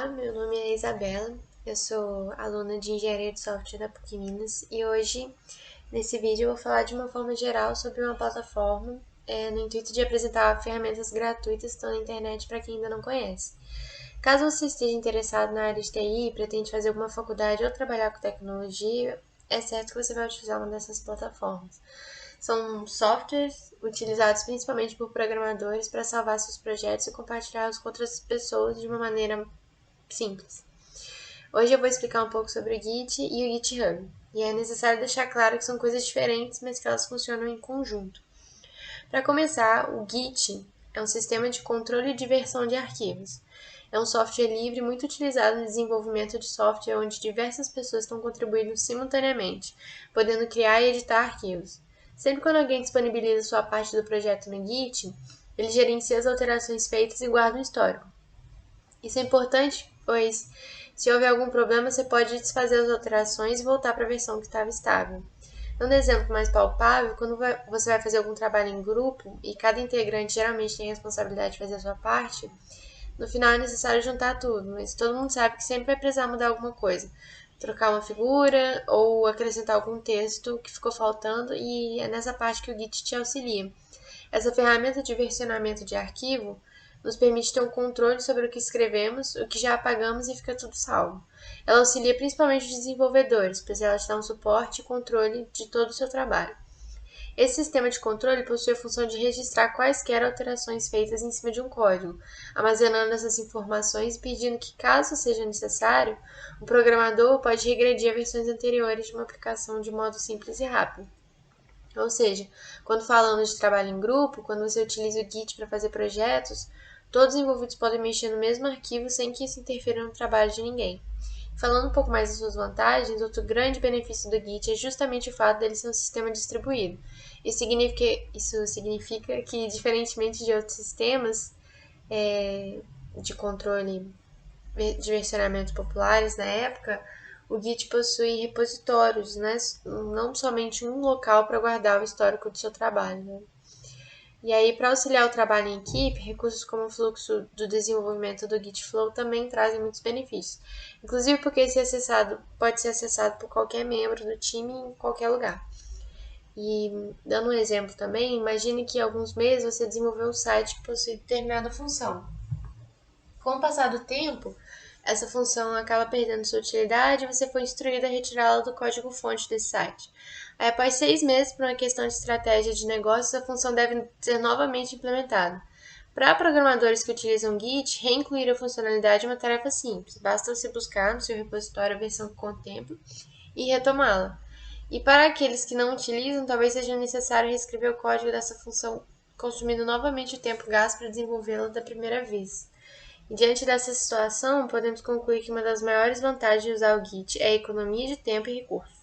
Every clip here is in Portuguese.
Olá, meu nome é Isabela, eu sou aluna de Engenharia de Software da PUC Minas e hoje, nesse vídeo, eu vou falar de uma forma geral sobre uma plataforma no intuito de apresentar ferramentas gratuitas que estão na internet para quem ainda não conhece. Caso você esteja interessado na área de TI e pretende fazer alguma faculdade ou trabalhar com tecnologia, é certo que você vai utilizar uma dessas plataformas. São softwares utilizados principalmente por programadores para salvar seus projetos e compartilhá-los com outras pessoas de uma maneira simples. Hoje eu vou explicar um pouco sobre o Git e o GitHub. E é necessário deixar claro que são coisas diferentes, mas que elas funcionam em conjunto. Para começar, o Git é um sistema de controle de versão de arquivos. É um software livre muito utilizado no desenvolvimento de software onde diversas pessoas estão contribuindo simultaneamente, podendo criar e editar arquivos. Sempre quando alguém disponibiliza sua parte do projeto no Git, ele gerencia as alterações feitas e guarda um histórico. Isso é importante, pois se houver algum problema, você pode desfazer as alterações e voltar para a versão que estava estável. Dando um exemplo mais palpável, quando você vai fazer algum trabalho em grupo e cada integrante geralmente tem a responsabilidade de fazer a sua parte, no final é necessário juntar tudo, mas todo mundo sabe que sempre vai precisar mudar alguma coisa. Trocar uma figura ou acrescentar algum texto que ficou faltando, e é nessa parte que o Git te auxilia. Essa ferramenta de versionamento de arquivo nos permite ter um controle sobre o que escrevemos, o que já apagamos e fica tudo salvo. Ela auxilia principalmente os desenvolvedores, pois ela te dá um suporte e controle de todo o seu trabalho. Esse sistema de controle possui a função de registrar quaisquer alterações feitas em cima de um código, armazenando essas informações e pedindo que, caso seja necessário, o programador pode regredir a versões anteriores de uma aplicação de modo simples e rápido. Ou seja, quando falamos de trabalho em grupo, quando você utiliza o Git para fazer projetos, todos os envolvidos podem mexer no mesmo arquivo sem que isso interfira no trabalho de ninguém. Falando um pouco mais das suas vantagens, outro grande benefício do Git é justamente o fato dele ser um sistema distribuído. Isso significa que, diferentemente de outros sistemas de controle de versionamento populares na época, o Git possui repositórios, né? Não somente um local para guardar o histórico do seu trabalho. Né? E aí, para auxiliar o trabalho em equipe, recursos como o fluxo do desenvolvimento do Git Flow também trazem muitos benefícios. Inclusive porque pode ser acessado por qualquer membro do time em qualquer lugar. E dando um exemplo também, imagine que em alguns meses você desenvolveu um site que possui determinada função. Com o passar do tempo, essa função acaba perdendo sua utilidade e você foi instruído a retirá-la do código-fonte desse site. Aí, após 6 meses, por uma questão de estratégia de negócios, a função deve ser novamente implementada. Para programadores que utilizam Git, reincluir a funcionalidade é uma tarefa simples. Basta você buscar no seu repositório a versão que contempla e retomá-la. E para aqueles que não utilizam, talvez seja necessário reescrever o código dessa função, consumindo novamente o tempo gasto para desenvolvê-la da primeira vez. E diante dessa situação, podemos concluir que uma das maiores vantagens de usar o Git é a economia de tempo e recursos,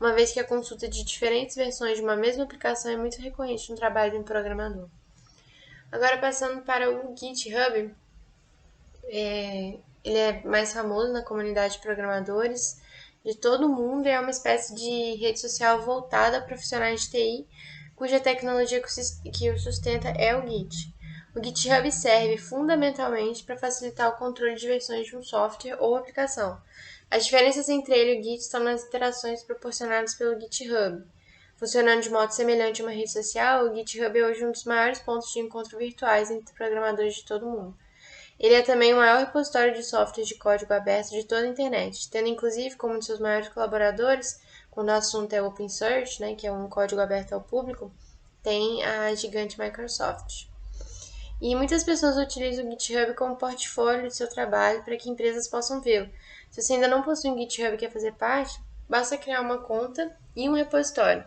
uma vez que a consulta de diferentes versões de uma mesma aplicação é muito recorrente no trabalho de um programador. Agora, passando para o GitHub, ele é mais famoso na comunidade de programadores de todo o mundo e é uma espécie de rede social voltada a profissionais de TI, cuja tecnologia que o sustenta é o Git. O GitHub serve fundamentalmente para facilitar o controle de versões de um software ou aplicação. As diferenças entre ele e o Git estão nas interações proporcionadas pelo GitHub. Funcionando de modo semelhante a uma rede social, o GitHub é hoje um dos maiores pontos de encontro virtuais entre programadores de todo o mundo. Ele é também o maior repositório de software de código aberto de toda a internet, tendo inclusive como um de seus maiores colaboradores, quando o assunto é open source, né, que é um código aberto ao público, tem a gigante Microsoft. E muitas pessoas utilizam o GitHub como portfólio de seu trabalho para que empresas possam vê-lo. Se você ainda não possui um GitHub e quer fazer parte, basta criar uma conta e um repositório.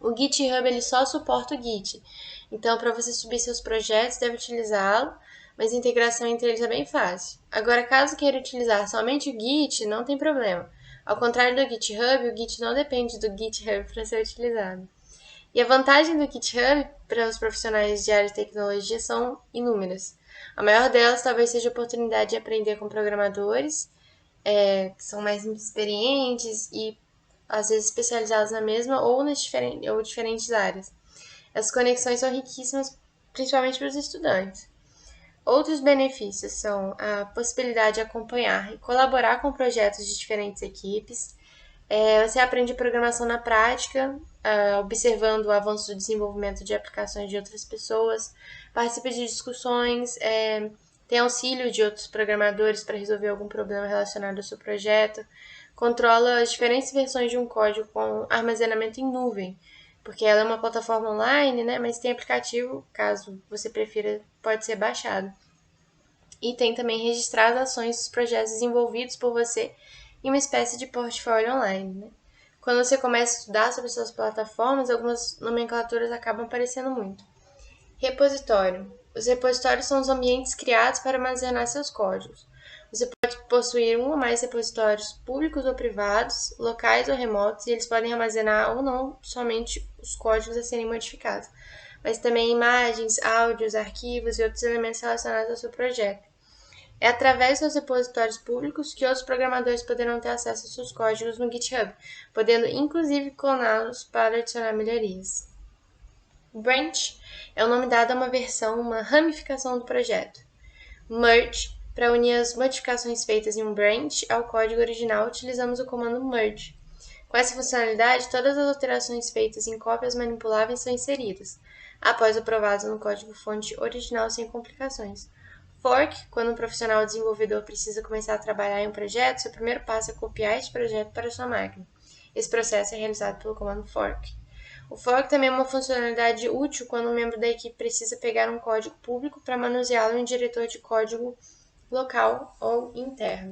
O GitHub ele só suporta o Git, então para você subir seus projetos deve utilizá-lo, mas a integração entre eles é bem fácil. Agora, caso queira utilizar somente o Git, não tem problema. Ao contrário do GitHub, o Git não depende do GitHub para ser utilizado. E a vantagem do GitHub para os profissionais de área de tecnologia são inúmeras. A maior delas talvez seja a oportunidade de aprender com programadores que são mais experientes e às vezes especializados na mesma ou diferentes áreas. Essas conexões são riquíssimas, principalmente para os estudantes. Outros benefícios são a possibilidade de acompanhar e colaborar com projetos de diferentes equipes. Você aprende programação na prática, observando o avanço do desenvolvimento de aplicações de outras pessoas, participa de discussões, tem auxílio de outros programadores para resolver algum problema relacionado ao seu projeto, controla as diferentes versões de um código com armazenamento em nuvem, porque ela é uma plataforma online, né, mas tem aplicativo, caso você prefira, pode ser baixado. E tem também registrar as ações dos projetos desenvolvidos por você em uma espécie de portfólio online, né? Quando você começa a estudar sobre suas plataformas, algumas nomenclaturas acabam aparecendo muito. Repositório. Os repositórios são os ambientes criados para armazenar seus códigos. Você pode possuir um ou mais repositórios públicos ou privados, locais ou remotos, e eles podem armazenar ou não somente os códigos a serem modificados, mas também imagens, áudios, arquivos e outros elementos relacionados ao seu projeto. É através dos repositórios públicos que outros programadores poderão ter acesso aos seus códigos no GitHub, podendo inclusive cloná-los para adicionar melhorias. Branch é o nome dado a uma versão, uma ramificação do projeto. Merge, para unir as modificações feitas em um branch ao código original, utilizamos o comando merge. Com essa funcionalidade, todas as alterações feitas em cópias manipuláveis são inseridas, após aprovadas no código-fonte original sem complicações. Fork, quando um profissional desenvolvedor precisa começar a trabalhar em um projeto, seu primeiro passo é copiar este projeto para sua máquina. Esse processo é realizado pelo comando fork. O fork também é uma funcionalidade útil quando um membro da equipe precisa pegar um código público para manuseá-lo em um diretor de código local ou interno.